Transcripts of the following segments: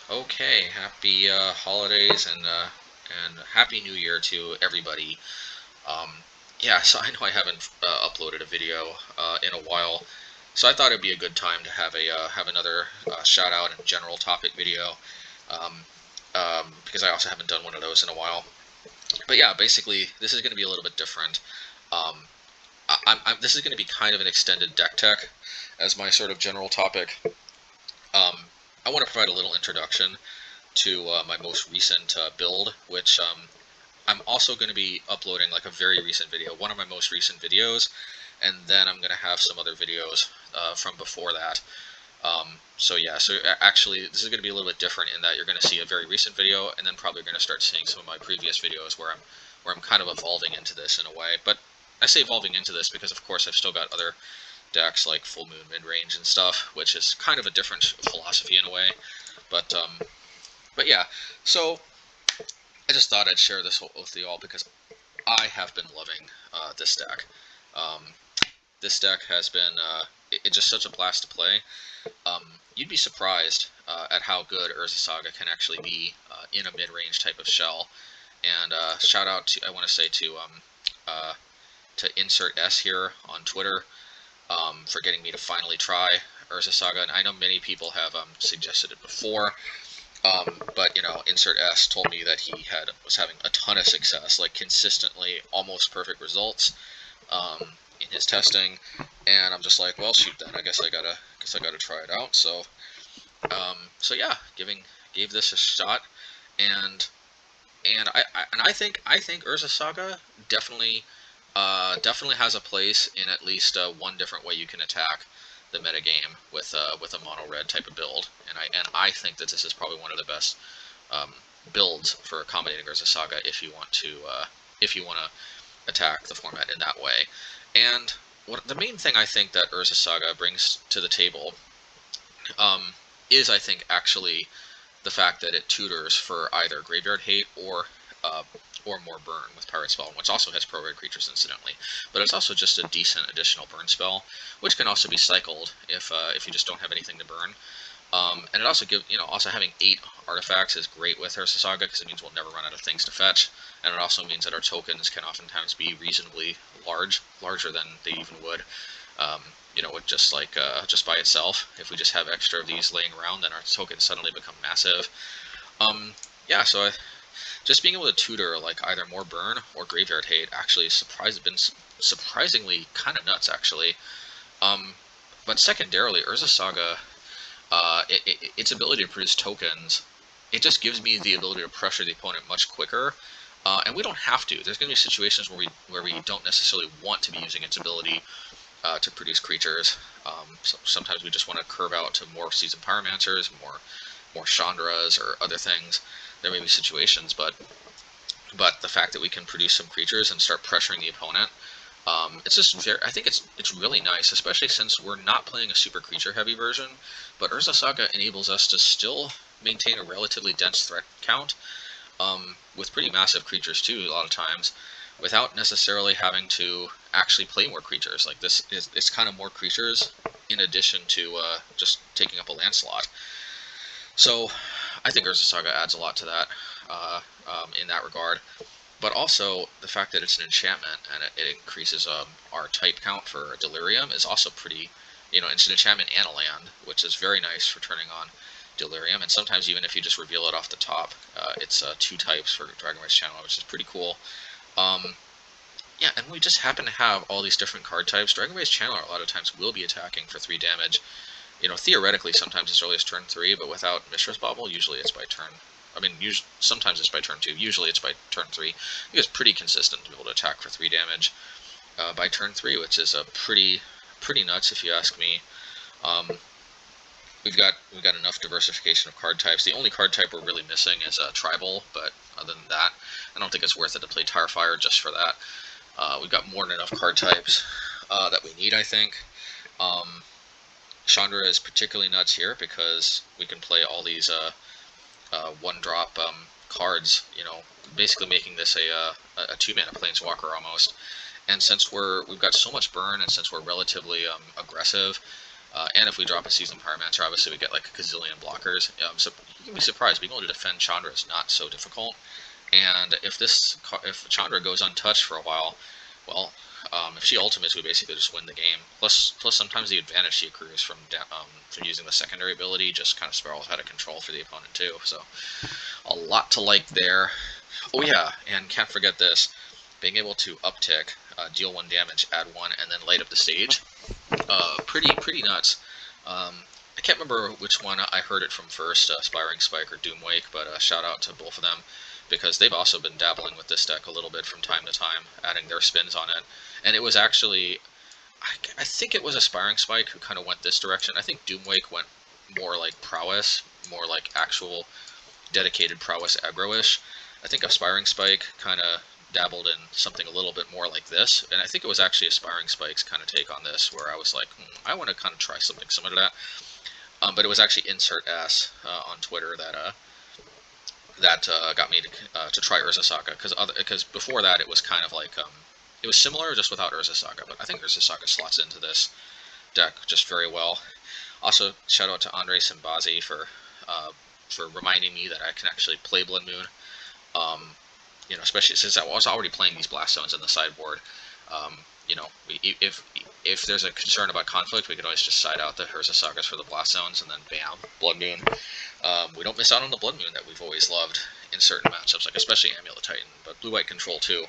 Okay, happy holidays and happy New Year to everybody. Um, yeah, so I know I haven't uploaded a video in a while, so I thought it'd be a good time to have another shout out and general topic video, um, because I also haven't done one of those in a while. But yeah, basically this is going to be a little bit different. Um, this is going to be kind of an extended deck tech as my sort of general topic. I want to provide a little introduction to my most recent build, which I'm also going to be uploading like a very recent video, one of my most recent videos, and then I'm going to have some other videos from before that. So yeah, so actually this is going to be a little bit different in that you're going to see a very recent video, and then probably going to start seeing some of my previous videos where I'm kind of evolving into this in a way. But I say evolving into this because of course I've still got other decks like Full Moon, Midrange, and stuff, which is kind of a different philosophy in a way. But yeah, so I just thought I'd share this with you all because I have been loving this deck. Um, this deck has been it's just such a blast to play. You'd be surprised at how good Urza Saga can actually be in a mid-range type of shell. And shout out to I want to say to Insert S here on Twitter for getting me to finally try Urza Saga. And I know many people have suggested it before. But you know, Insert S told me that he was having a ton of success, like consistently, almost perfect results in his testing, and I'm just like, well, shoot, then I guess I gotta try it out. So yeah, gave this a shot, and I think Urza Saga definitely definitely has a place in at least one different way you can attack the metagame with a mono red type of build, and I think that this is probably one of the best um, builds for accommodating Urza Saga if you want to attack the format in that way. And the main thing I think that Urza Saga brings to the table um, is I think actually the fact that it tutors for either Graveyard Hate uh, or more burn with Pirate Spell, which also has pro red creatures incidentally. But it's also just a decent additional burn spell, which can also be cycled if you just don't have anything to burn. And it also also having 8 artifacts is great with Urza Saga because it means we'll never run out of things to fetch, and it also means that our tokens can oftentimes be reasonably larger than they even would, with just by itself. If we just have extra of these laying around, then our tokens suddenly become massive. Yeah, so just being able to tutor like either more burn or Graveyard Hate actually been surprisingly kind of nuts actually. But secondarily, Urza Saga its ability to produce tokens, it just gives me the ability to pressure the opponent much quicker. And we don't have to. There's going to be situations where we don't necessarily want to be using its ability to produce creatures. So sometimes we just want to curve out to more Seasoned Pyromancers, more Chandras, or other things. There may be situations, but the fact that we can produce some creatures and start pressuring the opponent, it's just I think it's really nice, especially since we're not playing a super creature heavy version, but Urza Saga enables us to still maintain a relatively dense threat count, with pretty massive creatures too a lot of times, without necessarily having to actually play more creatures. Like it's kind of more creatures in addition to just taking up a land slot. So I think Urza Saga adds a lot to that in that regard. But also, the fact that it's an enchantment and it increases our type count for Delirium is also pretty, it's an enchantment and a land, which is very nice for turning on Delirium. And sometimes even if you just reveal it off the top, it's 2 types for Dragon Race Channel, which is pretty cool. Yeah, and we just happen to have all these different card types. Dragon Race Channel a lot of times will be attacking for 3 damage. Theoretically, sometimes as early as turn 3, but without Mishra's Bauble, usually it's by turn. I mean, sometimes it's by turn 2. Usually it's by turn 3. I think it's pretty consistent to be able to attack for 3 damage by turn 3, which is pretty nuts if you ask me. We've got enough diversification of card types. The only card type we're really missing is Tribal, but other than that, I don't think it's worth it to play Tirefire just for that. We've got more than enough card types that we need, I think. Chandra is particularly nuts here because we can play all these 1-drop cards, basically making this a 2-mana planeswalker almost. And since we've got so much burn, and since we're relatively aggressive, And if we drop a Seasoned Pyromancer, obviously we get like a gazillion blockers. So you can be surprised. Being able to defend Chandra is not so difficult. And if Chandra goes untouched for a while, well, if she ultimates, we basically just win the game. Plus sometimes the advantage she accrues from using the secondary ability just kind of spirals out of control for the opponent too. So a lot to like there. Oh yeah, and can't forget this: being able to uptick, deal 1 damage, add 1, and then light up the stage. Pretty nuts. I can't remember which one I heard it from first, Spiring Spike or Doomwake, but shout out to both of them, because they've also been dabbling with this deck a little bit from time to time, adding their spins on it. And it was actually, I think it was Aspiring Spike who kind of went this direction. I think Doomwake went more like prowess, more like actual dedicated prowess aggro-ish. I think Aspiring Spike kind of dabbled in something a little bit more like this, and I think it was actually Aspiring Spike's kind of take on this, where I was like, I want to kind of try something similar to that. But it was actually Insert S on Twitter that got me to try Urza Saga, because before that it was kind of like it was similar just without Urza Saga, but I think Urza Saga slots into this deck just very well. Also, shout out to Andre Simbazi for reminding me that I can actually play Blood Moon. You know, especially since I was already playing these Blast Zones in the sideboard. You know, if there's a concern about conflict, we can always just side out the Urza Sagas for the Blast Zones, and then bam, Blood Moon. We don't miss out on the Blood Moon that we've always loved in certain matchups, like especially Amulet Titan, but Blue-White Control too.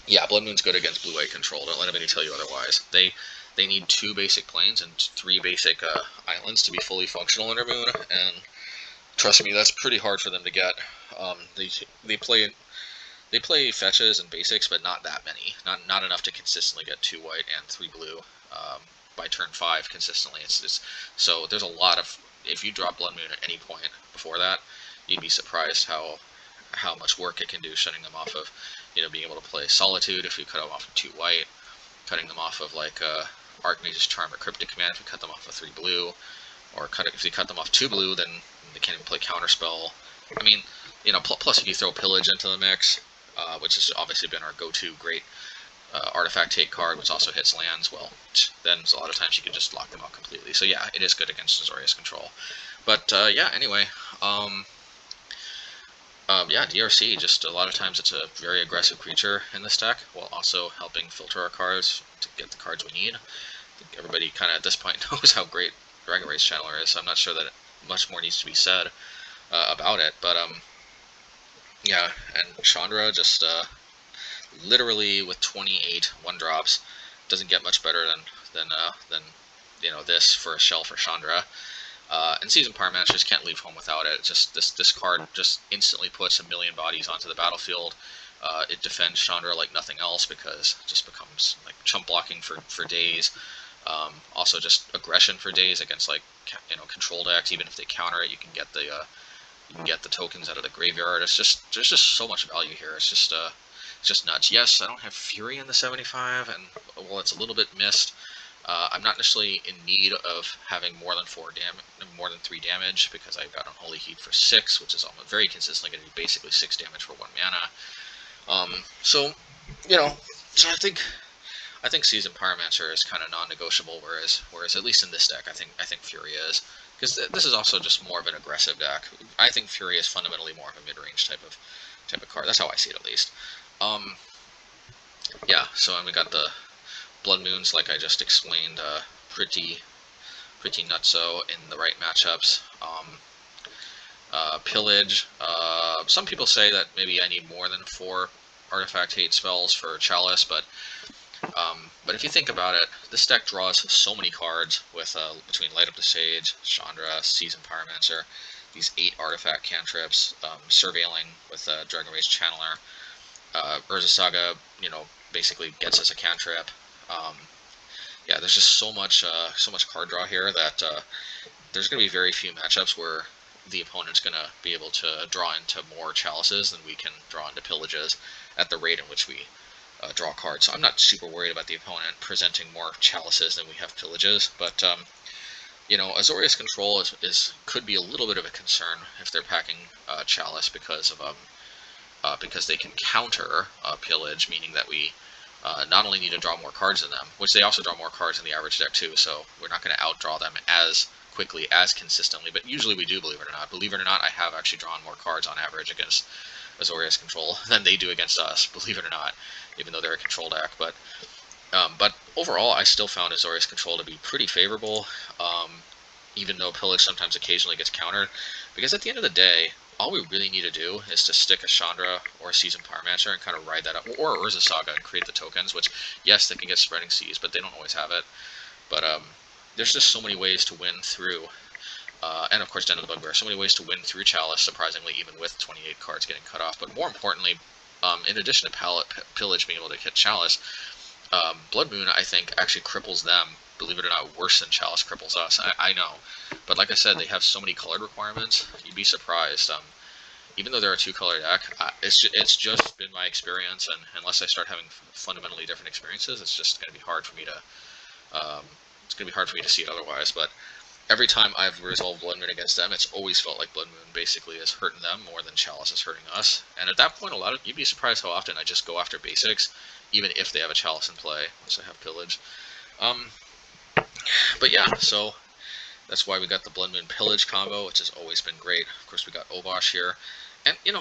Yeah, Blood Moon's good against Blue-White Control. Don't let anybody tell you otherwise. They need 2 basic planes and 3 basic islands to be fully functional in their Moon, and trust me, that's pretty hard for them to get. They play fetches and basics, but not that many. Not enough to consistently get 2 white and 3 blue by turn 5 consistently. So there's a lot of, if you drop Blood Moon at any point before that, you'd be surprised how much work it can do, shutting them off of, you know, being able to play Solitude if you cut them off of 2 white, cutting them off of like Archmage's Charm or Cryptic Command if you cut them off of 3 blue, or if you cut them off 2 blue, then they can't even play Counterspell. I mean, you know, plus if you throw Pillage into the mix, which has obviously been our go-to great artifact take card, which also hits lands, well, then a lot of times you can just lock them out completely. So yeah, it is good against Azorius Control. But yeah, anyway, yeah, DRC, just a lot of times it's a very aggressive creature in this deck, while also helping filter our cards to get the cards we need. I think everybody kind of at this point knows how great Dragon Race Channeler is, so I'm not sure that much more needs to be said about it, but yeah, and Chandra just literally with 28 1-drops doesn't get much better than you know, this for a shell for Chandra. And Seasoned Pyromancers can't leave home without it. Just this card just instantly puts 1,000,000 bodies onto the battlefield. It defends Chandra like nothing else, because it just becomes like chump blocking for days. Also just aggression for days against, like, you know, control decks. Even if they counter it, you can get the tokens out of the graveyard. It's just, there's just so much value here. It's just nuts. Yes, I don't have Fury in the 75, and well, it's a little bit missed. I'm not necessarily in need of having more than 3 damage, because I've got Unholy Heat for 6, which is almost very consistently going to be basically 6 damage for 1 mana. So, you know, so I think Seasoned Pyromancer is kind of non-negotiable, whereas at least in this deck, I think Fury is, because this is also just more of an aggressive deck. I think Fury is fundamentally more of a mid-range type of card. That's how I see it, at least. Yeah. So, and we got the Blood Moons, like I just explained, pretty nutso in the right matchups. Pillage. Some people say that maybe I need more than 4 artifact hate spells for Chalice, but if you think about it, this deck draws so many cards with between Light Up the Sage, Chandra, Seasoned Pyromancer, these 8 artifact cantrips, Surveilling with Dragon Race Channeler, Urza Saga, you know, basically gets us a cantrip. Yeah, there's just so much card draw here that there's going to be very few matchups where the opponent's going to be able to draw into more Chalices than we can draw into Pillages at the rate in which we draw cards. So I'm not super worried about the opponent presenting more Chalices than we have Pillages, but you know, Azorius Control could be a little bit of a concern if they're packing Chalice, because they can counter Pillage, meaning that we not only need to draw more cards than them, which they also draw more cards in the average deck too, so we're not going to outdraw them as quickly, as consistently, but usually we do, believe it or not. Believe it or not, I have actually drawn more cards on average against Azorius Control than they do against us, believe it or not, even though they're a control deck. But overall, I still found Azorius Control to be pretty favorable, even though Pillage sometimes occasionally gets countered, because at the end of the day, all we really need to do is to stick a Chandra or a Seasoned Pyromancer and kind of ride that up, or Urza Saga and create the tokens, which, yes, they can get Spreading Seas, but they don't always have it. But there's just so many ways to win through, and of course Den of the Bugbear, so many ways to win through Chalice, surprisingly, even with 28 cards getting cut off. But more importantly, in addition to Pillage being able to hit Chalice, Blood Moon, I think, actually cripples them, believe it or not, worse than Chalice cripples us. I know. But like I said, they have so many colored requirements, you'd be surprised. Even though they're a two-color deck, it's just been my experience, and unless I start having fundamentally different experiences, it's just going to be hard for me to see it otherwise. But every time I've resolved Blood Moon against them, it's always felt like Blood Moon basically is hurting them more than Chalice is hurting us. And at that point, you'd be surprised how often I just go after basics, even if they have a Chalice in play, once I have Pillage. But yeah, so that's why we got the Blood Moon Pillage combo, which has always been great. Of course, we got Obosh here. And, and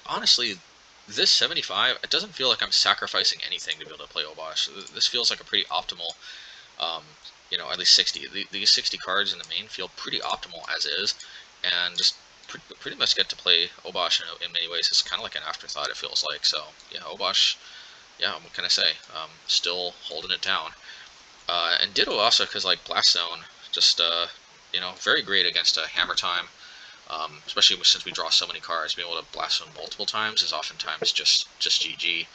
honestly, this 75, it doesn't feel like I'm sacrificing anything to be able to play Obosh. This feels like a pretty optimal, at least 60. These 60 cards in the main feel pretty optimal as is, and just pretty much get to play Obosh in many ways. It's kind of like an afterthought, it feels like. So, yeah, Obosh, yeah, what can I say? Still holding it down. And ditto also because, like, Blast Zone, just, very great against Hammer Time. Especially since we draw so many cards, being able to blast them multiple times is oftentimes just GG.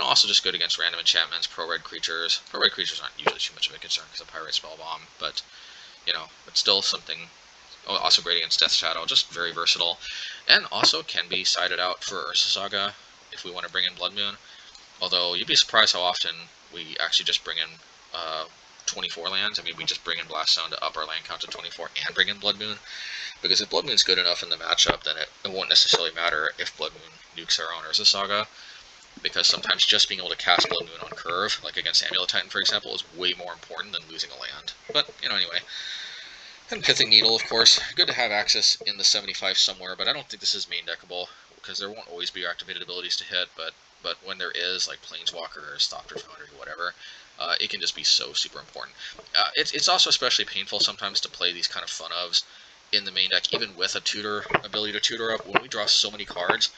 Also just good against random enchantments, pro-red creatures. Pro-red creatures aren't usually too much of a concern because of Pirate Spellbomb, but, but still something. Also great against Death Shadow, just very versatile. And also can be sided out for Urza Saga if we want to bring in Blood Moon. Although, you'd be surprised how often we actually just bring in 24 lands. I mean, we just bring in Blast Zone to up our land count to 24 and bring in Blood Moon. Because if Blood Moon's good enough in the matchup, then it won't necessarily matter if Blood Moon nukes our own Urza Saga. Because sometimes just being able to cast Blood Moon on curve, like against Amulet Titan, for example, is way more important than losing a land. But, anyway. And Pithing Needle, of course. Good to have access in the 75 somewhere, but I don't think this is main deckable, because there won't always be activated abilities to hit, but when there is, like Planeswalker or Thopter Foundry or whatever, it can just be so super important. It's also especially painful sometimes to play these kind of fun-ofs in the main deck, even with a ability to tutor up. When we draw so many cards,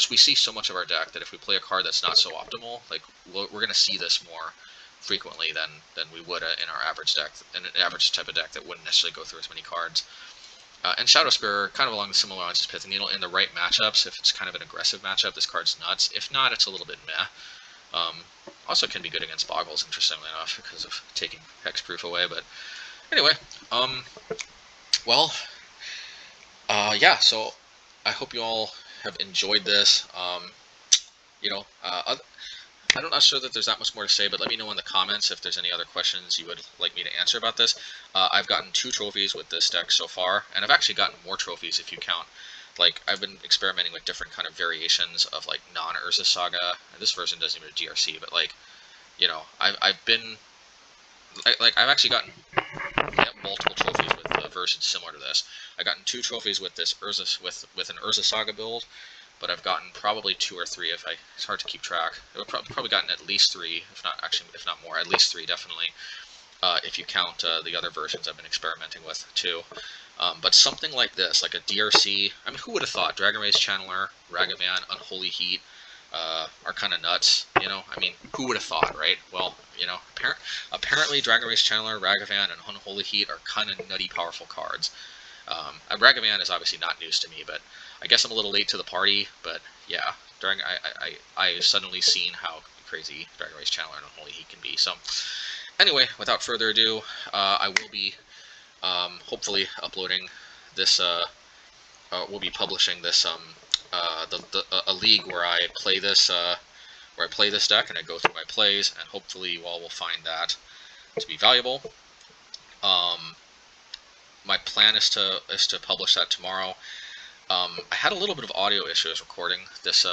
we see so much of our deck that if we play a card that's not so optimal, like, we're going to see this more frequently than we would in our average deck, in an average type of deck that wouldn't necessarily go through as many cards. And Shadow Spear, kind of along the similar lines as Pithing Needle, in the right matchups. If it's kind of an aggressive matchup, this card's nuts. If not, it's a little bit meh. Also can be good against Boggles, interestingly enough, because of taking Hexproof away. But anyway, yeah, so I hope you all have enjoyed this. I'm not sure that there's that much more to say, but let me know in the comments if there's any other questions you would like me to answer about this. I've gotten 2 trophies with this deck so far, and I've actually gotten more trophies if you count. Like, I've been experimenting with different kind of variations of, like, non-Urza Saga. This version doesn't even have a DRC, but, like, I've actually gotten multiple trophies with versions similar to this. I've gotten 2 trophies with this with an Urza Saga build, but I've gotten probably 2 or 3. It's hard to keep track. I've probably gotten at least 3, if not more, at least 3 definitely. If you count the other versions I've been experimenting with too. But something like this, like a DRC. I mean, who would have thought Dragon Race Channeler, Ragavan, Unholy Heat are kind of nuts? I mean, who would have thought, right? Well, apparently Dragon Race Channeler, Ragavan, and Unholy Heat are kind of nutty, powerful cards. Ragavan is obviously not news to me, but I guess I'm a little late to the party. But yeah, I suddenly seen how crazy Dragon Race Channeler and Unholy Heat can be. So anyway, without further ado, I will be hopefully uploading this. We'll be publishing this a league where I play this deck and I go through my plays, and hopefully you all will find that to be valuable. My plan is to publish that tomorrow. I had a little bit of audio issues recording this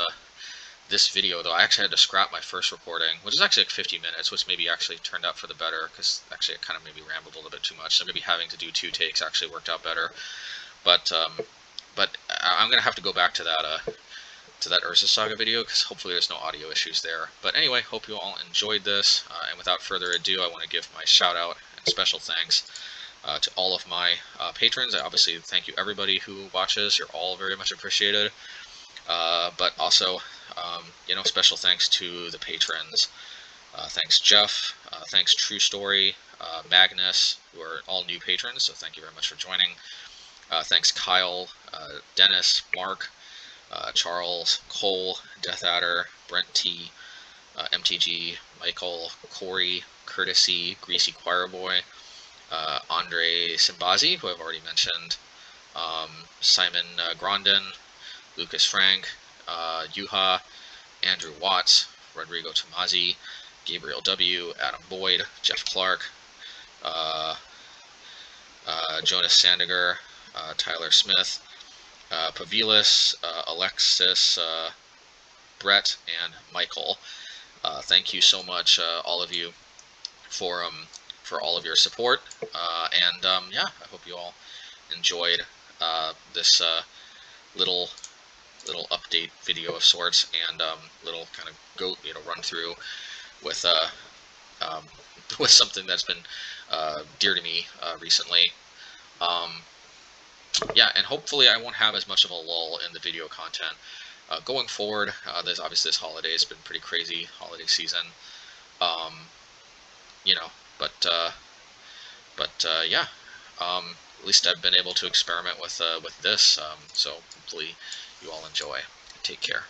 this video, though, I actually had to scrap my first recording, which is actually like 50 minutes, which maybe actually turned out for the better, because actually it kind of maybe rambled a little bit too much, so maybe having to do 2 takes actually worked out better. But I'm going to have to go back to that Urza Saga video, because hopefully there's no audio issues there. But anyway, hope you all enjoyed this, and without further ado, I want to give my shout out and special thanks to all of my patrons. I obviously thank you everybody who watches. You're all very much appreciated. But also, special thanks to the patrons. Thanks Jeff, thanks True Story, Magnus, who are all new patrons, so thank you very much for joining. Thanks Kyle, Dennis, Mark, Charles, Cole, Death Adder, Brent T, MTG, Michael, Corey, Courtesy, Greasy Choir Boy, Andre Simbazi, who I've already mentioned, Simon Grondin, Lucas Frank, Yuha, Andrew Watts, Rodrigo Tomazi, Gabriel W., Adam Boyd, Jeff Clark, Jonas Sandiger, Tyler Smith, Pavilis, Alexis, Brett, and Michael. Thank you so much, all of you, for all of your support. Yeah, I hope you all enjoyed this little update video of sorts, and little kind of run through with with something that's been dear to me recently. Yeah, and hopefully I won't have as much of a lull in the video content going forward. There's obviously this holiday has been pretty crazy holiday season, but yeah. At least I've been able to experiment with this, so hopefully you all enjoy. Take care.